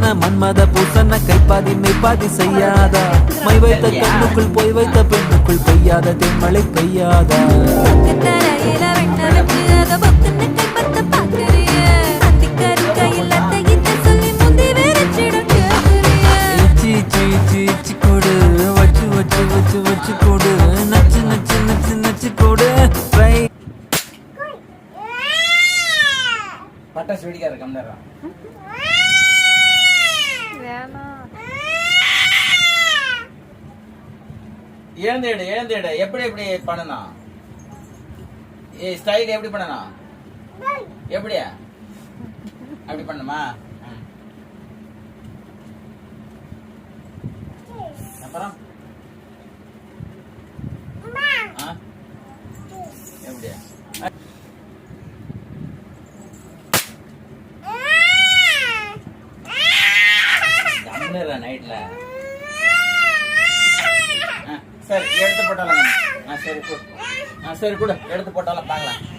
பூசன மன்மத பூசன கைப்பாதி மெய்ப்பாதி செய்யாதா my வைத்த கண்ணுக்குள் போய் வைத்த பெண்ணுக்குள் பெய்யாத தென்மழை பெய்யாதா கொடு வச்சு வச்சு வச்சு வச்சு கொடு நச்சு நச்சு நச்சு நச்சு கொடு பட்டாசு வெடிக்காத கம்னரா எழுந்தேடு எப்படி எப்படி பண்ணணும் ஸ்டைல் எப்படி பண்ணணும் எப்படியா அப்படி பண்ணுமா அப்புறம் எப்படியா நைட்ல சரி எடுத்து போட்டாலும் சரி கூட எடுத்து போட்டாலும் பார்க்கலாம்